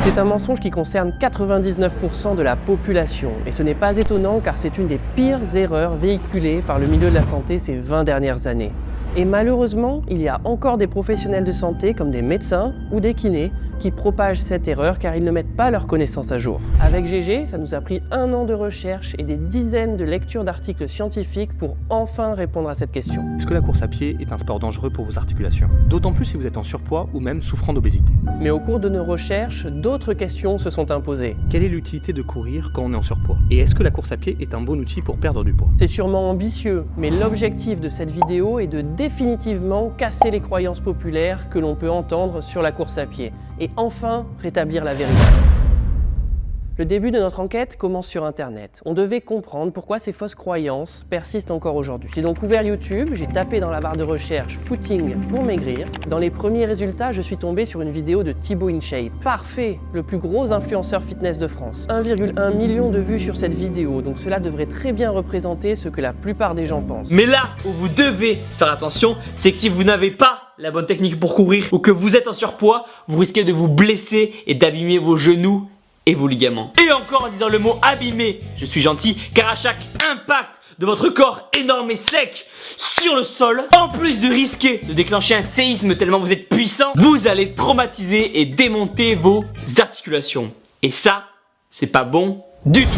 C'est un mensonge qui concerne 99% de la population. Et ce n'est pas étonnant car c'est une des pires erreurs véhiculées par le milieu de la santé ces 20 dernières années. Et malheureusement, il y a encore des professionnels de santé comme des médecins ou des kinés qui propagent cette erreur car ils ne mettent pas leurs connaissances à jour. Avec GG, ça nous a pris 1 an de recherche et des dizaines de lectures d'articles scientifiques pour enfin répondre à cette question. Est-ce que la course à pied est un sport dangereux pour vos articulations? D'autant plus si vous êtes en surpoids ou même souffrant d'obésité. Mais au cours de nos recherches, d'autres questions se sont imposées. Quelle est l'utilité de courir quand on est en surpoids? Et est-ce que la course à pied est un bon outil pour perdre du poids? C'est sûrement ambitieux, mais l'objectif de cette vidéo est de définitivement casser les croyances populaires que l'on peut entendre sur la course à pied et enfin rétablir la vérité. Le début de notre enquête commence sur Internet. On devait comprendre pourquoi ces fausses croyances persistent encore aujourd'hui. J'ai donc ouvert YouTube, j'ai tapé dans la barre de recherche « footing pour maigrir ». Dans les premiers résultats, je suis tombé sur une vidéo de Thibaut InShape. Parfait, le plus gros influenceur fitness de France. 1,1 million de vues sur cette vidéo, donc cela devrait très bien représenter ce que la plupart des gens pensent. Mais là où vous devez faire attention, c'est que si vous n'avez pas la bonne technique pour courir ou que vous êtes en surpoids, vous risquez de vous blesser et d'abîmer vos genoux et vos ligaments. Et encore en disant le mot abîmer, je suis gentil, car à chaque impact de votre corps énorme et sec sur le sol, en plus de risquer de déclencher un séisme tellement vous êtes puissant, vous allez traumatiser et démonter vos articulations. Et ça, c'est pas bon du tout.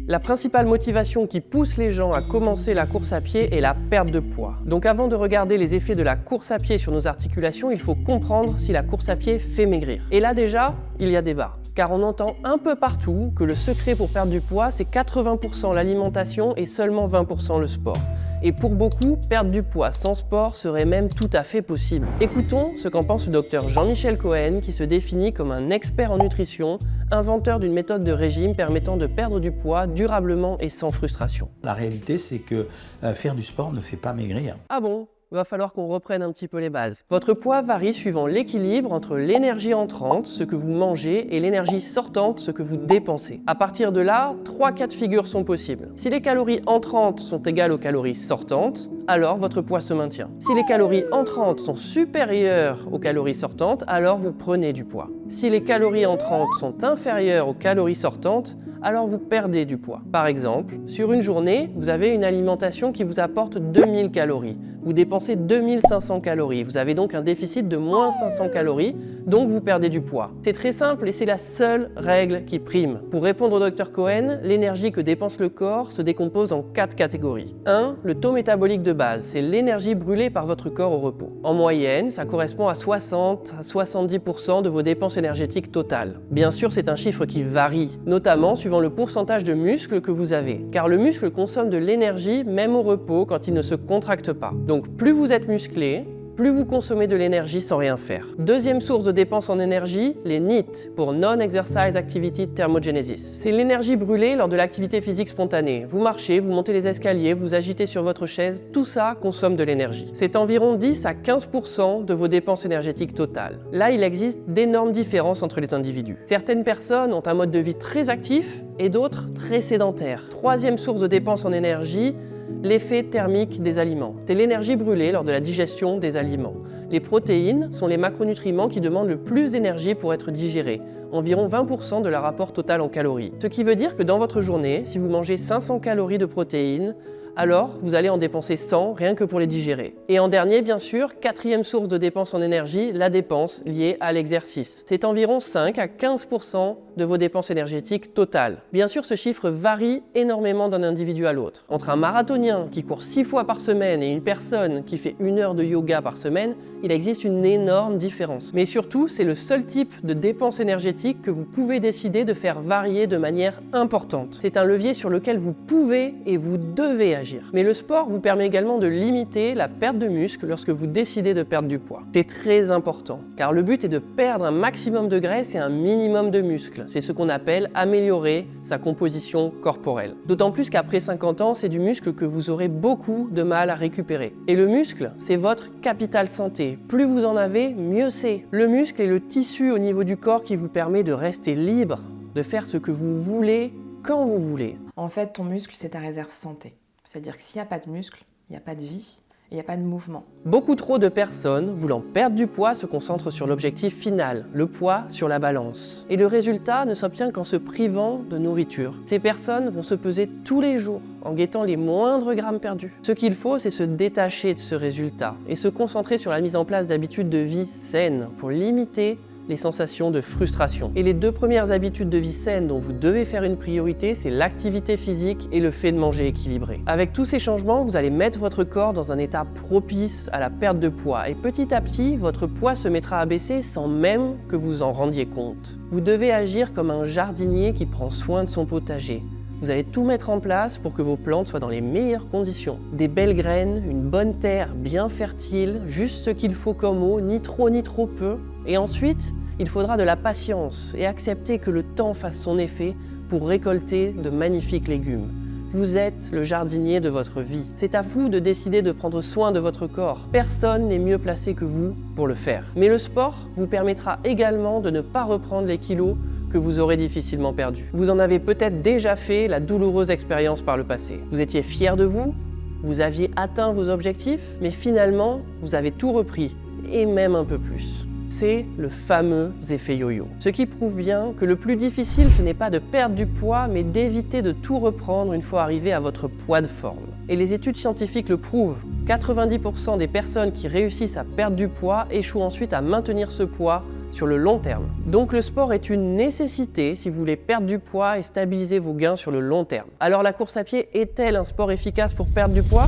La principale motivation qui pousse les gens à commencer la course à pied est la perte de poids. Donc avant de regarder les effets de la course à pied sur nos articulations, il faut comprendre si la course à pied fait maigrir. Et là déjà, il y a débat. Car on entend un peu partout que le secret pour perdre du poids, c'est 80% l'alimentation et seulement 20% le sport. Et pour beaucoup, perdre du poids sans sport serait même tout à fait possible. Écoutons ce qu'en pense le docteur Jean-Michel Cohen, qui se définit comme un expert en nutrition, inventeur d'une méthode de régime permettant de perdre du poids durablement et sans frustration. La réalité, c'est que faire du sport ne fait pas maigrir. Ah bon ? Il va falloir qu'on reprenne un petit peu les bases. Votre poids varie suivant l'équilibre entre l'énergie entrante, ce que vous mangez, et l'énergie sortante, ce que vous dépensez. À partir de là, 3 cas de figure sont possibles. Si les calories entrantes sont égales aux calories sortantes, alors votre poids se maintient. Si les calories entrantes sont supérieures aux calories sortantes, alors vous prenez du poids. Si les calories entrantes sont inférieures aux calories sortantes, alors vous perdez du poids. Par exemple, sur une journée, vous avez une alimentation qui vous apporte 2000 calories. Vous dépensez 2500 calories. Vous avez donc un déficit de moins 500 calories, donc vous perdez du poids. C'est très simple et c'est la seule règle qui prime. Pour répondre au Dr Cohen, l'énergie que dépense le corps se décompose en 4 catégories. 1. Le taux métabolique de base, c'est l'énergie brûlée par votre corps au repos. En moyenne, ça correspond à 60 à 70% de vos dépenses énergétiques totales. Bien sûr, c'est un chiffre qui varie, notamment suivant le pourcentage de muscles que vous avez, car le muscle consomme de l'énergie même au repos quand il ne se contracte pas. Donc plus vous êtes musclé, plus vous consommez de l'énergie sans rien faire. Deuxième source de dépense en énergie, les NEAT, pour Non-Exercise Activity Thermogenesis. C'est l'énergie brûlée lors de l'activité physique spontanée. Vous marchez, vous montez les escaliers, vous agitez sur votre chaise, tout ça consomme de l'énergie. C'est environ 10 à 15% de vos dépenses énergétiques totales. Là, il existe d'énormes différences entre les individus. Certaines personnes ont un mode de vie très actif et d'autres très sédentaire. Troisième source de dépense en énergie, l'effet thermique des aliments. C'est l'énergie brûlée lors de la digestion des aliments. Les protéines sont les macronutriments qui demandent le plus d'énergie pour être digérés, environ 20% de leur rapport total en calories. Ce qui veut dire que dans votre journée, si vous mangez 500 calories de protéines, alors vous allez en dépenser 100 rien que pour les digérer. Et en dernier, bien sûr, quatrième source de dépense en énergie, la dépense liée à l'exercice. C'est environ 5 à 15% de vos dépenses énergétiques totales. Bien sûr, ce chiffre varie énormément d'un individu à l'autre. Entre un marathonien qui court 6 fois par semaine et une personne qui fait 1 heure de yoga par semaine, il existe une énorme différence. Mais surtout, c'est le seul type de dépense énergétique que vous pouvez décider de faire varier de manière importante. C'est un levier sur lequel vous pouvez et vous devez agir. Mais le sport vous permet également de limiter la perte de muscle lorsque vous décidez de perdre du poids. C'est très important, car le but est de perdre un maximum de graisse et un minimum de muscle. C'est ce qu'on appelle améliorer sa composition corporelle. D'autant plus qu'après 50 ans, c'est du muscle que vous aurez beaucoup de mal à récupérer. Et le muscle, c'est votre capital santé. Plus vous en avez, mieux c'est. Le muscle est le tissu au niveau du corps qui vous permet de rester libre, de faire ce que vous voulez quand vous voulez. En fait, ton muscle, c'est ta réserve santé. C'est-à-dire que s'il n'y a pas de muscle, il n'y a pas de vie. il n'y a pas de mouvement. Beaucoup trop de personnes voulant perdre du poids se concentrent sur l'objectif final, le poids sur la balance. Et le résultat ne s'obtient qu'en se privant de nourriture. Ces personnes vont se peser tous les jours en guettant les moindres grammes perdus. Ce qu'il faut, c'est se détacher de ce résultat et se concentrer sur la mise en place d'habitudes de vie saines pour limiter les sensations de frustration. Et les 2 premières habitudes de vie saines dont vous devez faire une priorité, c'est l'activité physique et le fait de manger équilibré. Avec tous ces changements, vous allez mettre votre corps dans un état propice à la perte de poids et petit à petit, votre poids se mettra à baisser sans même que vous en rendiez compte. Vous devez agir comme un jardinier qui prend soin de son potager. Vous allez tout mettre en place pour que vos plantes soient dans les meilleures conditions. Des belles graines, une bonne terre bien fertile, juste ce qu'il faut comme eau, ni trop peu. Et ensuite, il faudra de la patience et accepter que le temps fasse son effet pour récolter de magnifiques légumes. Vous êtes le jardinier de votre vie. C'est à vous de décider de prendre soin de votre corps. Personne n'est mieux placé que vous pour le faire. Mais le sport vous permettra également de ne pas reprendre les kilos que vous aurez difficilement perdus. Vous en avez peut-être déjà fait la douloureuse expérience par le passé. Vous étiez fier de vous, vous aviez atteint vos objectifs, mais finalement, vous avez tout repris, et même un peu plus. C'est le fameux effet yo-yo. Ce qui prouve bien que le plus difficile, ce n'est pas de perdre du poids, mais d'éviter de tout reprendre une fois arrivé à votre poids de forme. Et les études scientifiques le prouvent. 90% des personnes qui réussissent à perdre du poids échouent ensuite à maintenir ce poids sur le long terme. Donc le sport est une nécessité si vous voulez perdre du poids et stabiliser vos gains sur le long terme. Alors la course à pied est-elle un sport efficace pour perdre du poids ?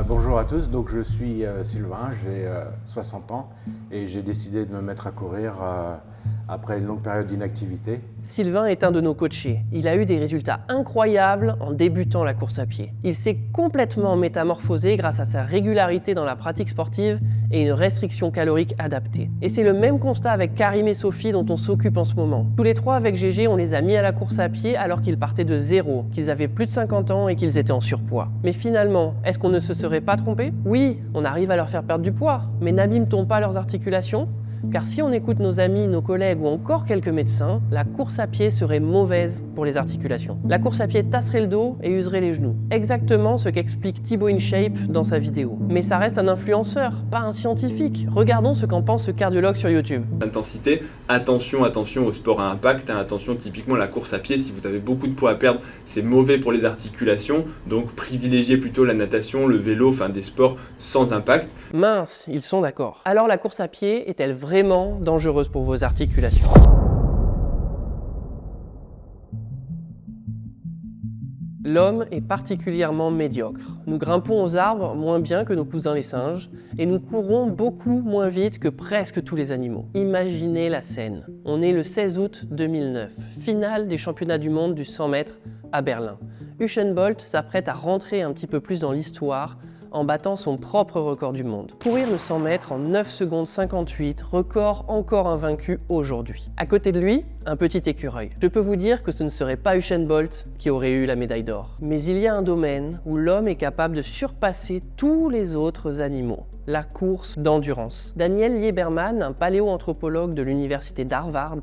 Bonjour à tous, donc je suis Sylvain, j'ai 60 ans et j'ai décidé de me mettre à courir après une longue période d'inactivité. Sylvain est un de nos coachés. Il a eu des résultats incroyables en débutant la course à pied. Il s'est complètement métamorphosé grâce à sa régularité dans la pratique sportive et une restriction calorique adaptée. Et c'est le même constat avec Karim et Sophie dont on s'occupe en ce moment. Tous les 3 avec GG, on les a mis à la course à pied alors qu'ils partaient de zéro, qu'ils avaient plus de 50 ans et qu'ils étaient en surpoids. Mais finalement, est-ce qu'on ne se serait pas trompé ? Oui, on arrive à leur faire perdre du poids, mais n'abîme-t-on pas leurs articulations ? Car si on écoute nos amis, nos collègues ou encore quelques médecins, la course à pied serait mauvaise pour les articulations. La course à pied tasserait le dos et userait les genoux. Exactement ce qu'explique Thibaut InShape dans sa vidéo. Mais ça reste un influenceur, pas un scientifique. Regardons ce qu'en pense ce cardiologue sur YouTube. Intensité, attention au sport à impact, attention typiquement la course à pied, si vous avez beaucoup de poids à perdre, c'est mauvais pour les articulations, donc privilégiez plutôt la natation, le vélo, des sports sans impact. Mince, ils sont d'accord. Alors la course à pied est-elle vraiment dangereuse pour vos articulations ? L'homme est particulièrement médiocre. Nous grimpons aux arbres moins bien que nos cousins les singes et nous courons beaucoup moins vite que presque tous les animaux. Imaginez la scène. On est le 16 août 2009, finale des championnats du monde du 100 mètres à Berlin. Usain Bolt s'apprête à rentrer un petit peu plus dans l'histoire en battant son propre record du monde. Courir le 100 mètres en 9 secondes 58, record encore invaincu aujourd'hui. À côté de lui, un petit écureuil. Je peux vous dire que ce ne serait pas Usain Bolt qui aurait eu la médaille d'or. Mais il y a un domaine où l'homme est capable de surpasser tous les autres animaux. La course d'endurance. Daniel Lieberman, un paléoanthropologue de l'université d'Harvard,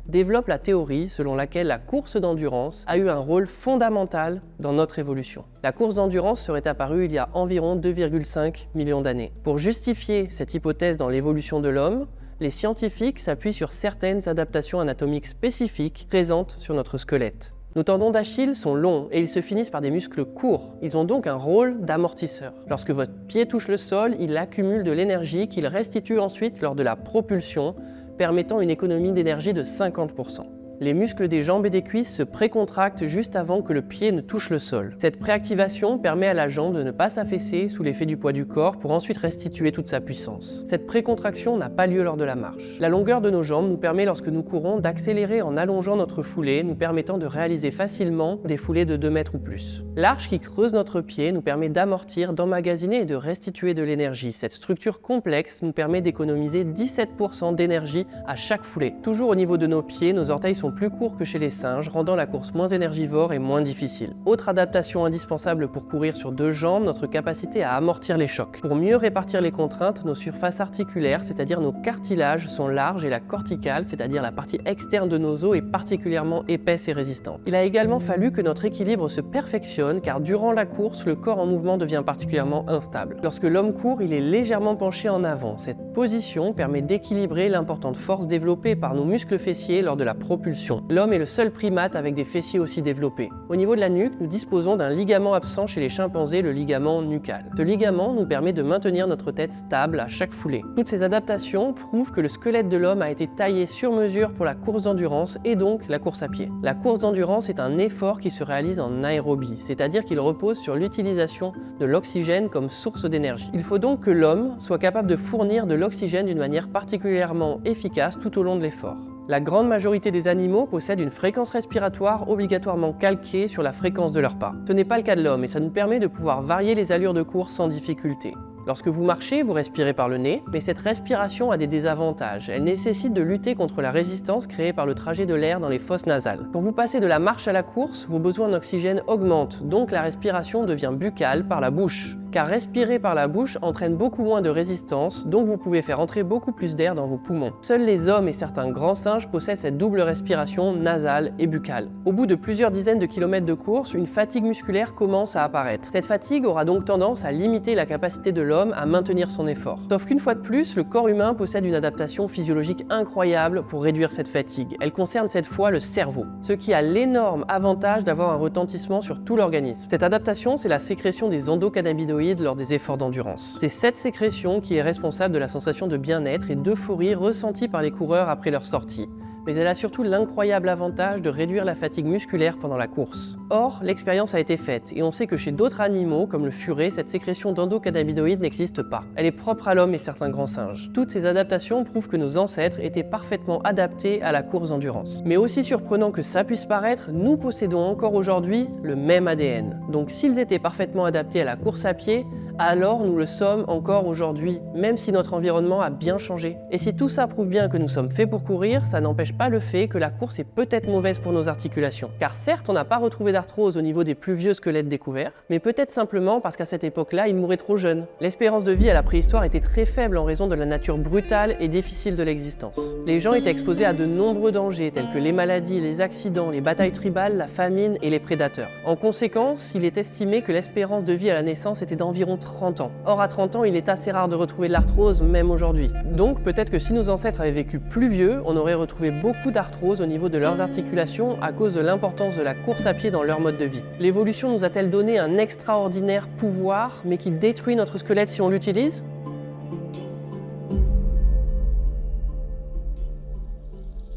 développe la théorie selon laquelle la course d'endurance a eu un rôle fondamental dans notre évolution. La course d'endurance serait apparue il y a environ 2,5 millions d'années. Pour justifier cette hypothèse dans l'évolution de l'homme, les scientifiques s'appuient sur certaines adaptations anatomiques spécifiques présentes sur notre squelette. Nos tendons d'Achille sont longs et ils se finissent par des muscles courts. Ils ont donc un rôle d'amortisseur. Lorsque votre pied touche le sol, il accumule de l'énergie qu'il restitue ensuite lors de la propulsion, permettant une économie d'énergie de 50%. Les muscles des jambes et des cuisses se précontractent juste avant que le pied ne touche le sol. Cette préactivation permet à la jambe de ne pas s'affaisser sous l'effet du poids du corps pour ensuite restituer toute sa puissance. Cette précontraction n'a pas lieu lors de la marche. La longueur de nos jambes nous permet lorsque nous courons d'accélérer en allongeant notre foulée, nous permettant de réaliser facilement des foulées de 2 mètres ou plus. L'arche qui creuse notre pied nous permet d'amortir, d'emmagasiner et de restituer de l'énergie. Cette structure complexe nous permet d'économiser 17% d'énergie à chaque foulée. Toujours au niveau de nos pieds, nos orteils sont plus courts que chez les singes, rendant la course moins énergivore et moins difficile. Autre adaptation indispensable pour courir sur deux jambes, notre capacité à amortir les chocs. Pour mieux répartir les contraintes, nos surfaces articulaires, c'est-à-dire nos cartilages, sont larges et la corticale, c'est-à-dire la partie externe de nos os, est particulièrement épaisse et résistante. Il a également fallu que notre équilibre se perfectionne car durant la course, le corps en mouvement devient particulièrement instable. Lorsque l'homme court, il est légèrement penché en avant. Cette position permet d'équilibrer l'importante force développée par nos muscles fessiers lors de la propulsion. L'homme est le seul primate avec des fessiers aussi développés. Au niveau de la nuque, nous disposons d'un ligament absent chez les chimpanzés, le ligament nucal. Ce ligament nous permet de maintenir notre tête stable à chaque foulée. Toutes ces adaptations prouvent que le squelette de l'homme a été taillé sur mesure pour la course d'endurance et donc la course à pied. La course d'endurance est un effort qui se réalise en aérobie, c'est-à-dire qu'il repose sur l'utilisation de l'oxygène comme source d'énergie. Il faut donc que l'homme soit capable de fournir de l'oxygène d'une manière particulièrement efficace tout au long de l'effort. La grande majorité des animaux possèdent une fréquence respiratoire obligatoirement calquée sur la fréquence de leur pas. Ce n'est pas le cas de l'homme et ça nous permet de pouvoir varier les allures de course sans difficulté. Lorsque vous marchez, vous respirez par le nez, mais cette respiration a des désavantages. Elle nécessite de lutter contre la résistance créée par le trajet de l'air dans les fosses nasales. Quand vous passez de la marche à la course, vos besoins d'oxygène augmentent, donc la respiration devient buccale par la bouche. Car respirer par la bouche entraîne beaucoup moins de résistance, donc vous pouvez faire entrer beaucoup plus d'air dans vos poumons. Seuls les hommes et certains grands singes possèdent cette double respiration nasale et buccale. Au bout de plusieurs dizaines de kilomètres de course, une fatigue musculaire commence à apparaître. Cette fatigue aura donc tendance à limiter la capacité de l'homme à maintenir son effort. Sauf qu'une fois de plus, le corps humain possède une adaptation physiologique incroyable pour réduire cette fatigue. Elle concerne cette fois le cerveau, ce qui a l'énorme avantage d'avoir un retentissement sur tout l'organisme. Cette adaptation, c'est la sécrétion des endocannabinoïdes lors des efforts d'endurance. C'est cette sécrétion qui est responsable de la sensation de bien-être et d'euphorie ressentie par les coureurs après leur sortie. Mais elle a surtout l'incroyable avantage de réduire la fatigue musculaire pendant la course. Or, l'expérience a été faite et on sait que chez d'autres animaux, comme le furet, cette sécrétion d'endocannabinoïdes n'existe pas. Elle est propre à l'homme et certains grands singes. Toutes ces adaptations prouvent que nos ancêtres étaient parfaitement adaptés à la course d'endurance. Mais aussi surprenant que ça puisse paraître, nous possédons encore aujourd'hui le même ADN. Donc s'ils étaient parfaitement adaptés à la course à pied, alors nous le sommes encore aujourd'hui, même si notre environnement a bien changé. Et si tout ça prouve bien que nous sommes faits pour courir, ça n'empêche pas le fait que la course est peut-être mauvaise pour nos articulations. Car certes, on n'a pas retrouvé d'arthrose au niveau des plus vieux squelettes découverts, mais peut-être simplement parce qu'à cette époque-là, ils mouraient trop jeunes. L'espérance de vie à la préhistoire était très faible en raison de la nature brutale et difficile de l'existence. Les gens étaient exposés à de nombreux dangers tels que les maladies, les accidents, les batailles tribales, la famine et les prédateurs. En conséquence, il est estimé que l'espérance de vie à la naissance était d'environ 30 ans. Or, à 30 ans, il est assez rare de retrouver de l'arthrose, même aujourd'hui. Donc, peut-être que si nos ancêtres avaient vécu plus vieux, on aurait retrouvé beaucoup d'arthrose au niveau de leurs articulations à cause de l'importance de la course à pied dans leur mode de vie. L'évolution nous a-t-elle donné un extraordinaire pouvoir, mais qui détruit notre squelette si on l'utilise ?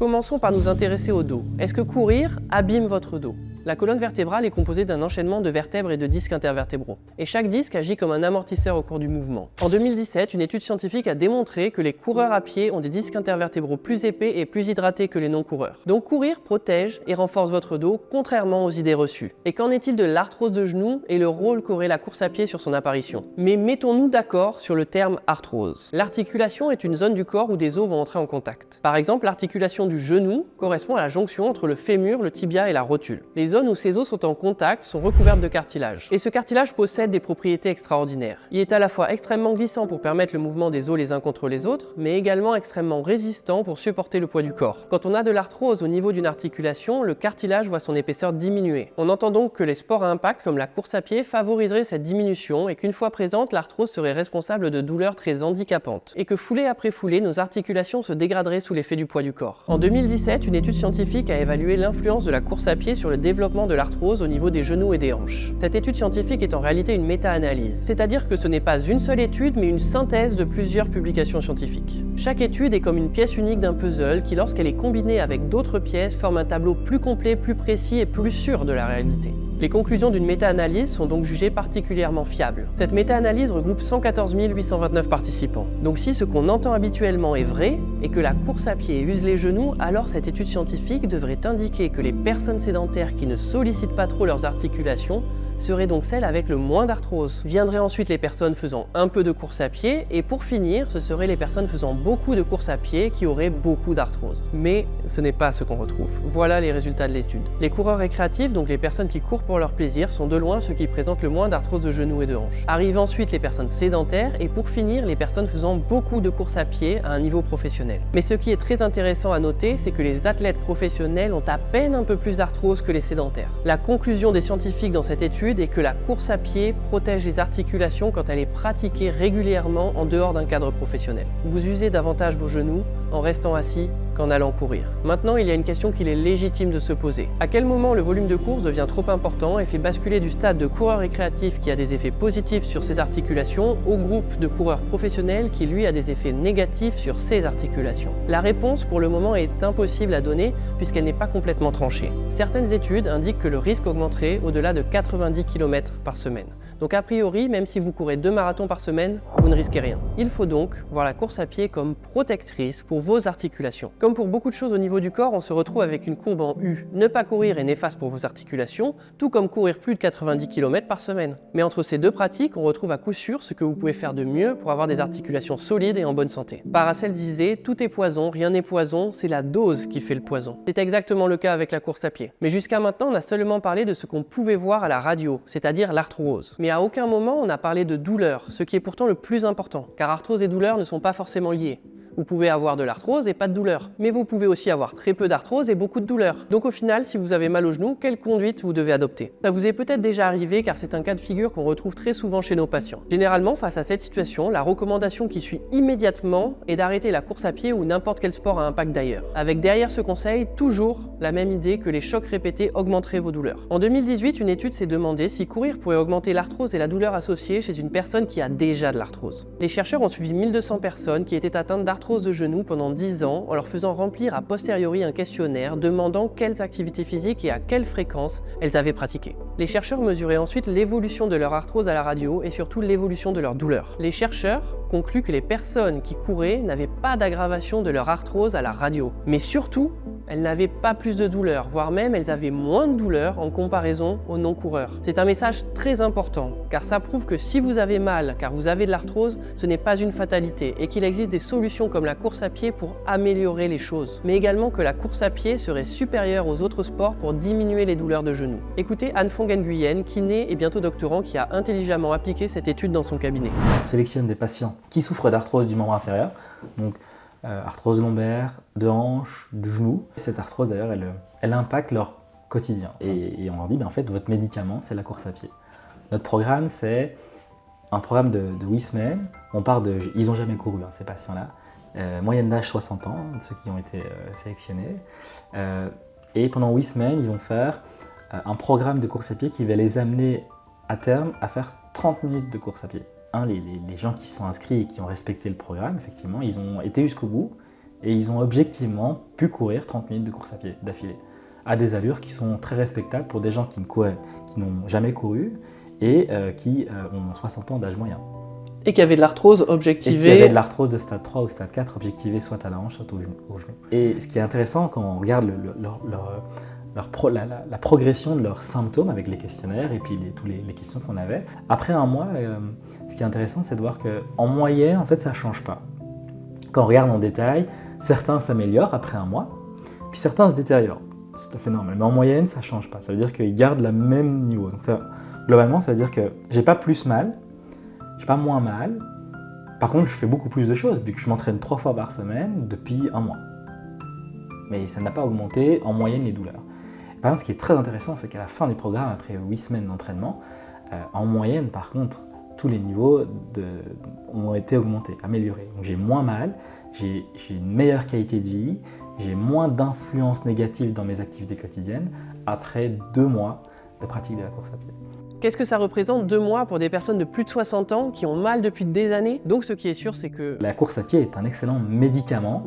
Commençons par nous intéresser au dos. Est-ce que courir abîme votre dos ? La colonne vertébrale est composée d'un enchaînement de vertèbres et de disques intervertébraux. Et chaque disque agit comme un amortisseur au cours du mouvement. En 2017, une étude scientifique a démontré que les coureurs à pied ont des disques intervertébraux plus épais et plus hydratés que les non-coureurs. Donc courir protège et renforce votre dos, contrairement aux idées reçues. Et qu'en est-il de l'arthrose de genou et le rôle qu'aurait la course à pied sur son apparition ? Mais mettons-nous d'accord sur le terme arthrose. L'articulation est une zone du corps où des os vont entrer en contact. Par exemple, l'articulation du genou correspond à la jonction entre le fémur, le tibia et la rotule. Les zones où ces os sont en contact sont recouvertes de cartilage. Et ce cartilage possède des propriétés extraordinaires. Il est à la fois extrêmement glissant pour permettre le mouvement des os les uns contre les autres, mais également extrêmement résistant pour supporter le poids du corps. Quand on a de l'arthrose au niveau d'une articulation, le cartilage voit son épaisseur diminuer. On entend donc que les sports à impact comme la course à pied favoriseraient cette diminution et qu'une fois présente, l'arthrose serait responsable de douleurs très handicapantes. Et que foulée après foulée, nos articulations se dégraderaient sous l'effet du poids du corps. En 2017, une étude scientifique a évalué l'influence de la course à pied sur le développement de l'arthrose au niveau des genoux et des hanches. Cette étude scientifique est en réalité une méta-analyse, c'est-à-dire que ce n'est pas une seule étude mais une synthèse de plusieurs publications scientifiques. Chaque étude est comme une pièce unique d'un puzzle qui, lorsqu'elle est combinée avec d'autres pièces, forme un tableau plus complet, plus précis et plus sûr de la réalité. Les conclusions d'une méta-analyse sont donc jugées particulièrement fiables. Cette méta-analyse regroupe 114 829 participants. Donc si ce qu'on entend habituellement est vrai, et que la course à pied use les genoux, alors cette étude scientifique devrait indiquer que les personnes sédentaires qui ne sollicitent pas trop leurs articulations serait donc celle avec le moins d'arthrose. Viendraient ensuite les personnes faisant un peu de course à pied et pour finir, ce seraient les personnes faisant beaucoup de course à pied qui auraient beaucoup d'arthrose. Mais ce n'est pas ce qu'on retrouve. Voilà les résultats de l'étude. Les coureurs récréatifs, donc les personnes qui courent pour leur plaisir, sont de loin ceux qui présentent le moins d'arthrose de genoux et de hanches. Arrivent ensuite les personnes sédentaires et pour finir les personnes faisant beaucoup de course à pied à un niveau professionnel. Mais ce qui est très intéressant à noter, c'est que les athlètes professionnels ont à peine un peu plus d'arthrose que les sédentaires. La conclusion des scientifiques dans cette étude est que la course à pied protège les articulations quand elle est pratiquée régulièrement en dehors d'un cadre professionnel. Vous usez davantage vos genoux en restant assis qu'en allant courir. Maintenant, il y a une question qu'il est légitime de se poser. À quel moment le volume de course devient trop important et fait basculer du stade de coureur récréatif qui a des effets positifs sur ses articulations au groupe de coureurs professionnels qui lui a des effets négatifs sur ses articulations? La réponse pour le moment est impossible à donner puisqu'elle n'est pas complètement tranchée. Certaines études indiquent que le risque augmenterait au-delà de 90 km par semaine. Donc a priori, même si vous courez 2 marathons par semaine, vous ne risquez rien. Il faut donc voir la course à pied comme protectrice pour vos articulations. Comme pour beaucoup de choses au niveau du corps, on se retrouve avec une courbe en U. Ne pas courir est néfaste pour vos articulations, tout comme courir plus de 90 km par semaine. Mais entre ces deux pratiques, on retrouve à coup sûr ce que vous pouvez faire de mieux pour avoir des articulations solides et en bonne santé. Paracel disait « Tout est poison, rien n'est poison, c'est la dose qui fait le poison ». C'est exactement le cas avec la course à pied. Mais jusqu'à maintenant, on a seulement parlé de ce qu'on pouvait voir à la radio, c'est-à-dire l'arthrose. Mais à aucun moment on a parlé de douleur, ce qui est pourtant le plus important, car arthrose et douleur ne sont pas forcément liés. Vous pouvez avoir de l'arthrose et pas de douleur. Mais vous pouvez aussi avoir très peu d'arthrose et beaucoup de douleur. Donc au final, si vous avez mal au genou, quelle conduite vous devez adopter? Ça vous est peut-être déjà arrivé car c'est un cas de figure qu'on retrouve très souvent chez nos patients. Généralement, face à cette situation, la recommandation qui suit immédiatement est d'arrêter la course à pied ou n'importe quel sport à impact d'ailleurs. Avec derrière ce conseil, toujours la même idée que les chocs répétés augmenteraient vos douleurs. En 2018, une étude s'est demandé si courir pourrait augmenter l'arthrose et la douleur associée chez une personne qui a déjà de l'arthrose. Les chercheurs ont suivi 1200 personnes qui étaient atteintes d'arthrose de genoux pendant 10 ans en leur faisant remplir a posteriori un questionnaire demandant quelles activités physiques et à quelle fréquence elles avaient pratiqué. Les chercheurs mesuraient ensuite l'évolution de leur arthrose à la radio et surtout l'évolution de leur douleur. Les chercheurs concluent que les personnes qui couraient n'avaient pas d'aggravation de leur arthrose à la radio, mais surtout, elles n'avaient pas plus de douleur, voire même elles avaient moins de douleur en comparaison aux non-coureurs. C'est un message très important, car ça prouve que si vous avez mal, car vous avez de l'arthrose, ce n'est pas une fatalité et qu'il existe des solutions comme la course à pied pour améliorer les choses, mais également que la course à pied serait supérieure aux autres sports pour diminuer les douleurs de genoux. Écoutez Anne Fongen-Guyenne, kiné et bientôt doctorant, qui a intelligemment appliqué cette étude dans son cabinet. On sélectionne des patients qui souffrent d'arthrose du membre inférieur, donc arthrose lombaire, de hanche, du genou. Cette arthrose d'ailleurs, elle impacte leur quotidien. Et on leur dit, en fait, votre médicament, c'est la course à pied. Notre programme, c'est un programme de 8 semaines. On part de, ils n'ont jamais couru, ces patients-là. Moyenne d'âge 60 ans, ceux qui ont été sélectionnés. Et pendant 8 semaines, ils vont faire un programme de course à pied qui va les amener à terme à faire 30 minutes de course à pied. Les gens qui se sont inscrits et qui ont respecté le programme, effectivement, ils ont été jusqu'au bout et ils ont objectivement pu courir 30 minutes de course à pied d'affilée, à des allures qui sont très respectables pour des gens qui n'ont jamais couru et qui ont 60 ans d'âge moyen. Et qui avaient de l'arthrose objectivée. Et qui avaient de l'arthrose de stade 3 ou stade 4 objectivée soit à la hanche, soit au genou. Et ce qui est intéressant quand on regarde la progression de leurs symptômes avec les questionnaires et puis toutes les questions qu'on avait. Après un mois, ce qui est intéressant, c'est de voir qu'en moyenne, en fait, ça ne change pas. Quand on regarde en détail, certains s'améliorent après un mois, puis certains se détériorent. C'est tout à fait normal. Mais en moyenne, ça ne change pas. Ça veut dire qu'ils gardent le même niveau. Donc globalement, ça veut dire que j'ai pas plus mal, j'ai pas moins mal. Par contre, je fais beaucoup plus de choses, vu que je m'entraîne 3 fois par semaine depuis un mois. Mais ça n'a pas augmenté en moyenne les douleurs. Par contre, ce qui est très intéressant, c'est qu'à la fin du programme, après 8 semaines d'entraînement, en moyenne, par contre, tous les niveaux ont été augmentés, améliorés. Donc j'ai moins mal, j'ai une meilleure qualité de vie, j'ai moins d'influence négative dans mes activités quotidiennes après 2 mois de pratique de la course à pied. Qu'est-ce que ça représente 2 mois pour des personnes de plus de 60 ans qui ont mal depuis des années? Donc ce qui est sûr, c'est que la course à pied est un excellent médicament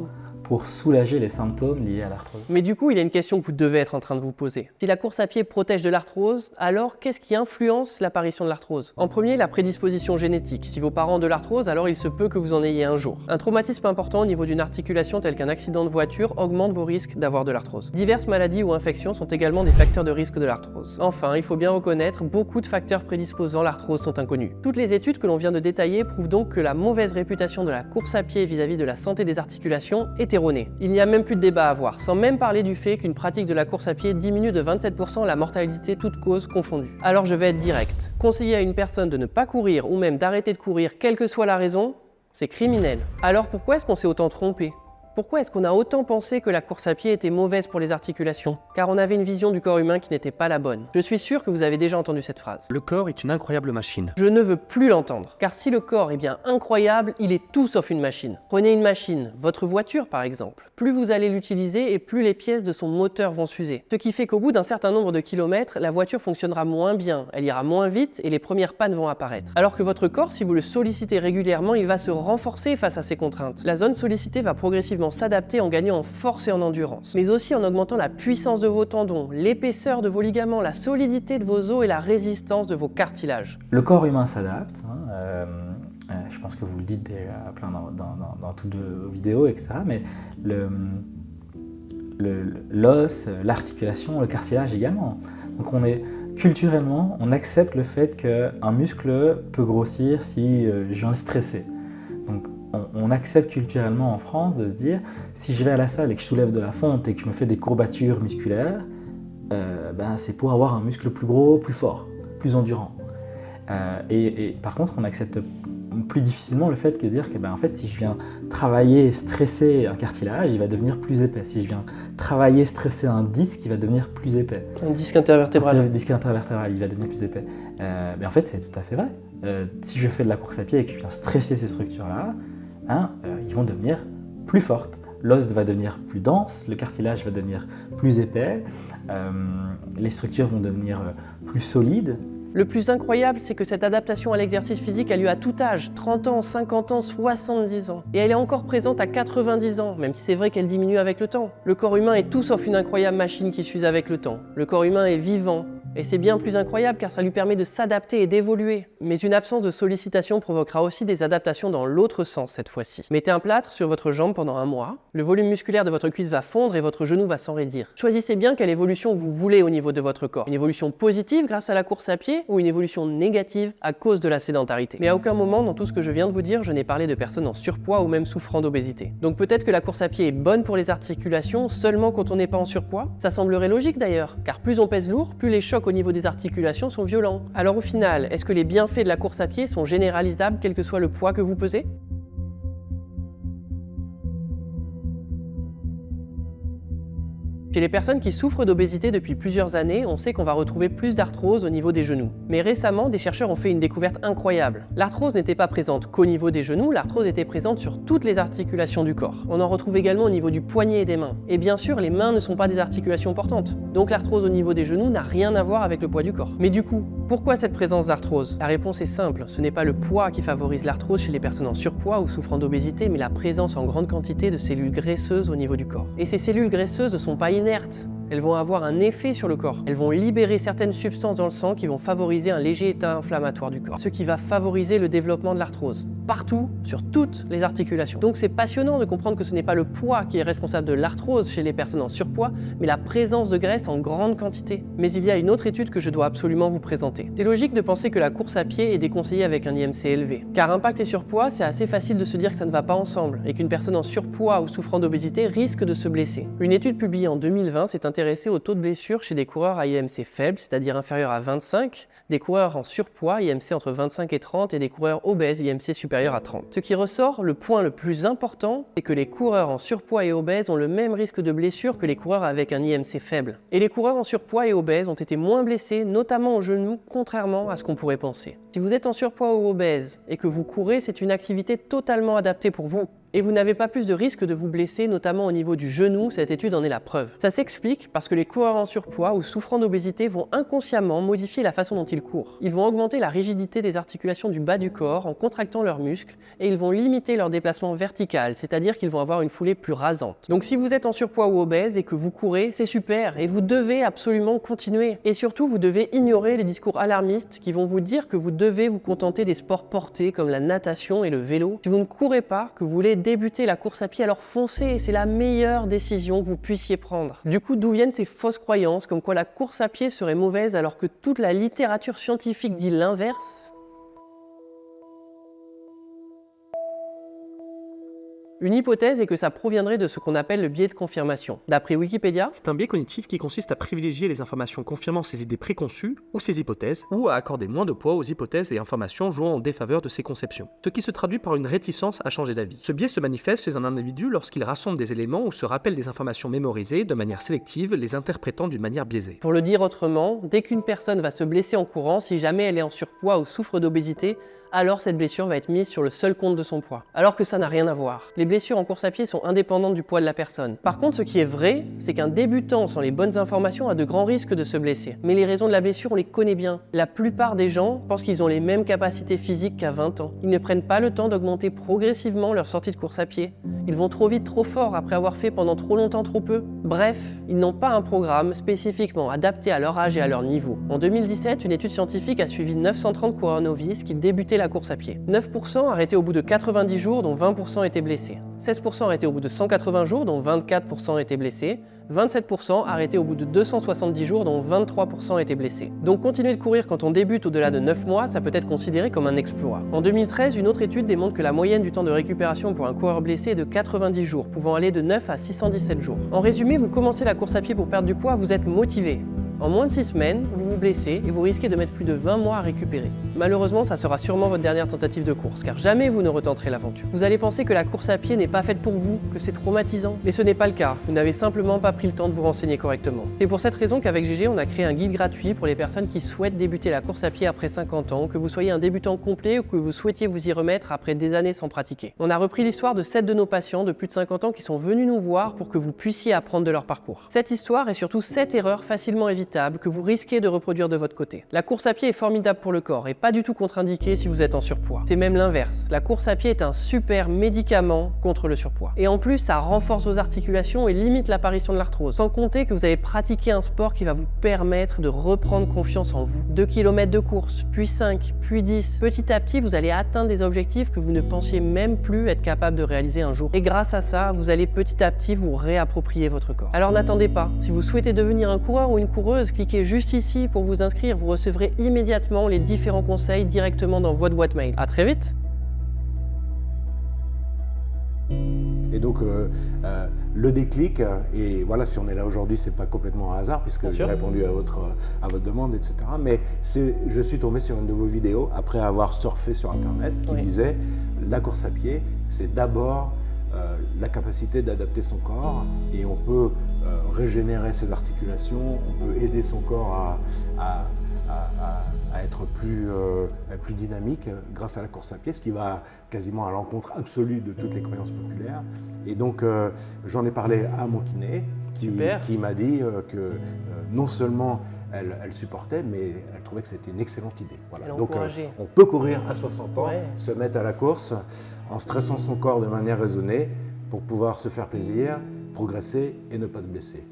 pour soulager les symptômes liés à l'arthrose. Mais du coup, il y a une question que vous devez être en train de vous poser. Si la course à pied protège de l'arthrose, alors qu'est-ce qui influence l'apparition de l'arthrose? En premier, la prédisposition génétique. Si vos parents ont de l'arthrose, alors il se peut que vous en ayez un jour. Un traumatisme important au niveau d'une articulation tel qu'un accident de voiture augmente vos risques d'avoir de l'arthrose. Diverses maladies ou infections sont également des facteurs de risque de l'arthrose. Enfin, il faut bien reconnaître, beaucoup de facteurs prédisposant l'arthrose sont inconnus. Toutes les études que l'on vient de détailler prouvent donc que la mauvaise réputation de la course à pied vis-à-vis de la santé des articulations est erronée. Il n'y a même plus de débat à avoir, sans même parler du fait qu'une pratique de la course à pied diminue de 27% la mortalité toutes causes confondues. Alors je vais être direct. Conseiller à une personne de ne pas courir ou même d'arrêter de courir, quelle que soit la raison, c'est criminel. Alors pourquoi est-ce qu'on s'est autant trompé ? Pourquoi est-ce qu'on a autant pensé que la course à pied était mauvaise pour les articulations? Car on avait une vision du corps humain qui n'était pas la bonne. Je suis sûr que vous avez déjà entendu cette phrase. Le corps est une incroyable machine. Je ne veux plus l'entendre, car si le corps est bien incroyable, il est tout sauf une machine. Prenez une machine, votre voiture par exemple. Plus vous allez l'utiliser et plus les pièces de son moteur vont s'user. Ce qui fait qu'au bout d'un certain nombre de kilomètres, la voiture fonctionnera moins bien, elle ira moins vite et les premières pannes vont apparaître. Alors que votre corps, si vous le sollicitez régulièrement, il va se renforcer face à ces contraintes. La zone sollicitée va progressivement s'adapter en gagnant en force et en endurance, mais aussi en augmentant la puissance de vos tendons, l'épaisseur de vos ligaments, la solidité de vos os et la résistance de vos cartilages. Le corps humain s'adapte, je pense que vous le dites déjà plein dans toutes vos vidéos, etc. Mais l'os, l'articulation, le cartilage également. Donc culturellement, on accepte le fait qu'un muscle peut grossir si je viens le stresser. Donc on accepte culturellement en France de se dire, si je vais à la salle et que je soulève de la fonte et que je me fais des courbatures musculaires, c'est pour avoir un muscle plus gros, plus fort, plus endurant. Et par contre, on accepte plus difficilement le fait que dire que en fait, si je viens travailler, stresser un cartilage, il va devenir plus épais. Si je viens travailler, stresser un disque, il va devenir plus épais. Un disque intervertébral. Un disque intervertébral, il va devenir plus épais. Mais en fait, c'est tout à fait vrai. Si je fais de la course à pied et que je viens stresser ces structures-là, ils vont devenir plus fortes. L'os va devenir plus dense, le cartilage va devenir plus épais, les structures vont devenir plus solides. Le plus incroyable, c'est que cette adaptation à l'exercice physique a lieu à tout âge, 30 ans, 50 ans, 70 ans. Et elle est encore présente à 90 ans, même si c'est vrai qu'elle diminue avec le temps. Le corps humain est tout sauf une incroyable machine qui s'use avec le temps. Le corps humain est vivant. Et c'est bien plus incroyable car ça lui permet de s'adapter et d'évoluer. Mais une absence de sollicitation provoquera aussi des adaptations dans l'autre sens cette fois-ci. Mettez un plâtre sur votre jambe pendant un mois, le volume musculaire de votre cuisse va fondre et votre genou va s'enraidir. Choisissez bien quelle évolution vous voulez au niveau de votre corps. Une évolution positive grâce à la course à pied ou une évolution négative à cause de la sédentarité. Mais à aucun moment dans tout ce que je viens de vous dire, je n'ai parlé de personnes en surpoids ou même souffrant d'obésité. Donc peut-être que la course à pied est bonne pour les articulations seulement quand on n'est pas en surpoids? Ça semblerait logique d'ailleurs, car plus on pèse lourd, plus les chocs au niveau des articulations sont violents. Alors au final, est-ce que les bienfaits de la course à pied sont généralisables quel que soit le poids que vous pesez? Chez les personnes qui souffrent d'obésité depuis plusieurs années, on sait qu'on va retrouver plus d'arthrose au niveau des genoux. Mais récemment, des chercheurs ont fait une découverte incroyable. L'arthrose n'était pas présente qu'au niveau des genoux, l'arthrose était présente sur toutes les articulations du corps. On en retrouve également au niveau du poignet et des mains. Et bien sûr, les mains ne sont pas des articulations portantes. Donc l'arthrose au niveau des genoux n'a rien à voir avec le poids du corps. Mais du coup, pourquoi cette présence d'arthrose? La réponse est simple, ce n'est pas le poids qui favorise l'arthrose chez les personnes en surpoids ou souffrant d'obésité, mais la présence en grande quantité de cellules graisseuses au niveau du corps. Et ces cellules graisseuses ne sont pas inertes. Elles vont avoir un effet sur le corps. Elles vont libérer certaines substances dans le sang qui vont favoriser un léger état inflammatoire du corps, ce qui va favoriser le développement de l'arthrose, partout, sur toutes les articulations. Donc c'est passionnant de comprendre que ce n'est pas le poids qui est responsable de l'arthrose chez les personnes en surpoids, mais la présence de graisse en grande quantité. Mais il y a une autre étude que je dois absolument vous présenter. C'est logique de penser que la course à pied est déconseillée avec un IMC élevé, car impact et surpoids, c'est assez facile de se dire que ça ne va pas ensemble, et qu'une personne en surpoids ou souffrant d'obésité risque de se blesser. Une étude publiée en 2020 s'est intéressée au taux de blessure chez des coureurs à IMC faible, c'est-à-dire inférieur à 25, des coureurs en surpoids, IMC entre 25 et 30, et des coureurs obèses, IMC supérieur à 30. Ce qui ressort, le point le plus important, c'est que les coureurs en surpoids et obèses ont le même risque de blessure que les coureurs avec un IMC faible. Et les coureurs en surpoids et obèses ont été moins blessés, notamment au genou, contrairement à ce qu'on pourrait penser. Si vous êtes en surpoids ou obèse et que vous courez, c'est une activité totalement adaptée pour vous. Et vous n'avez pas plus de risque de vous blesser, notamment au niveau du genou, cette étude en est la preuve. Ça s'explique parce que les coureurs en surpoids ou souffrant d'obésité vont inconsciemment modifier la façon dont ils courent. Ils vont augmenter la rigidité des articulations du bas du corps en contractant leurs muscles et ils vont limiter leur déplacement vertical, c'est-à-dire qu'ils vont avoir une foulée plus rasante. Donc si vous êtes en surpoids ou obèse et que vous courez, c'est super et vous devez absolument continuer. Et surtout, vous devez ignorer les discours alarmistes qui vont vous dire que vous devez vous contenter des sports portés comme la natation et le vélo. Si vous ne courez pas, que vous voulez débuter la course à pied, alors foncez, c'est la meilleure décision que vous puissiez prendre. Du coup, d'où viennent ces fausses croyances comme quoi la course à pied serait mauvaise alors que toute la littérature scientifique dit l'inverse? Une hypothèse est que ça proviendrait de ce qu'on appelle le biais de confirmation. D'après Wikipédia, C'est un biais cognitif qui consiste à privilégier les informations confirmant ses idées préconçues ou ses hypothèses, ou à accorder moins de poids aux hypothèses et informations jouant en défaveur de ses conceptions, ce qui se traduit par une réticence à changer d'avis. Ce biais se manifeste chez un individu lorsqu'il rassemble des éléments ou se rappelle des informations mémorisées de manière sélective, les interprétant d'une manière biaisée. pour le dire autrement, dès qu'une personne va se blesser en courant, si jamais elle est en surpoids ou souffre d'obésité, alors cette blessure va être mise sur le seul compte de son poids. Alors que ça n'a rien à voir. Les blessures en course à pied sont indépendantes du poids de la personne. Par contre, ce qui est vrai, c'est qu'un débutant sans les bonnes informations a de grands risques de se blesser. Mais les raisons de la blessure, on les connaît bien. La plupart des gens pensent qu'ils ont les mêmes capacités physiques qu'à 20 ans. Ils ne prennent pas le temps d'augmenter progressivement leur sortie de course à pied. Ils vont trop vite, trop fort après avoir fait pendant trop longtemps trop peu. Bref, ils n'ont pas un programme spécifiquement adapté à leur âge et à leur niveau. En 2017, une étude scientifique a suivi 930 coureurs novices qui débutaient la course à pied. 9% arrêtés au bout de 90 jours, dont 20% étaient blessés. 16% arrêtés au bout de 180 jours, dont 24% étaient blessés. 27% arrêtés au bout de 270 jours, dont 23% étaient blessés. Donc continuer de courir quand on débute au-delà de 9 mois, ça peut être considéré comme un exploit. En 2013, une autre étude démontre que la moyenne du temps de récupération pour un coureur blessé est de 90 jours, pouvant aller de 9 à 617 jours. En résumé, vous commencez la course à pied pour perdre du poids, vous êtes motivé. En moins de 6 semaines, vous vous blessez et vous risquez de mettre plus de 20 mois à récupérer. Malheureusement, ça sera sûrement votre dernière tentative de course, car jamais vous ne retenterez l'aventure. Vous allez penser que la course à pied n'est pas faite pour vous, que c'est traumatisant. Mais ce n'est pas le cas, vous n'avez simplement pas pris le temps de vous renseigner correctement. C'est pour cette raison qu'avec GG, on a créé un guide gratuit pour les personnes qui souhaitent débuter la course à pied après 50 ans, que vous soyez un débutant complet ou que vous souhaitiez vous y remettre après des années sans pratiquer. On a repris l'histoire de 7 de nos patients de plus de 50 ans qui sont venus nous voir pour que vous puissiez apprendre de leur parcours. Cette histoire est surtout 7 erreurs facilement évitables que vous risquez de reproduire de votre côté. La course à pied est formidable pour le corps et pas du tout contre-indiquée si vous êtes en surpoids. C'est même l'inverse. La course à pied est un super médicament contre le surpoids. Et en plus, ça renforce vos articulations et limite l'apparition de l'arthrose. Sans compter que vous allez pratiquer un sport qui va vous permettre de reprendre confiance en vous. 2 km de course, puis 5, puis 10. Petit à petit, vous allez atteindre des objectifs que vous ne pensiez même plus être capable de réaliser un jour. Et grâce à ça, vous allez petit à petit vous réapproprier votre corps. Alors n'attendez pas. Si vous souhaitez devenir un coureur ou une coureuse, cliquez juste ici pour vous inscrire. Vous recevrez immédiatement les différents conseils directement dans votre boîte mail. À très vite! Et donc le déclic, et voilà, si on est là aujourd'hui, c'est pas complètement un hasard puisque j'ai répondu à votre demande, etc. Mais je suis tombé sur une de vos vidéos après avoir surfé sur Internet qui disait la course à pied, c'est d'abord la capacité d'adapter son corps et on peut régénérer ses articulations, on peut aider son corps à être plus dynamique grâce à la course à pied, ce qui va quasiment à l'encontre absolue de toutes les croyances populaires. Et donc j'en ai parlé à mon kiné qui m'a dit que non seulement elle supportait, mais elle trouvait que c'était une excellente idée. Voilà. Donc on peut courir à 60 ans, se mettre à la course en stressant son corps de manière raisonnée pour pouvoir se faire plaisir, progresser et ne pas se blesser.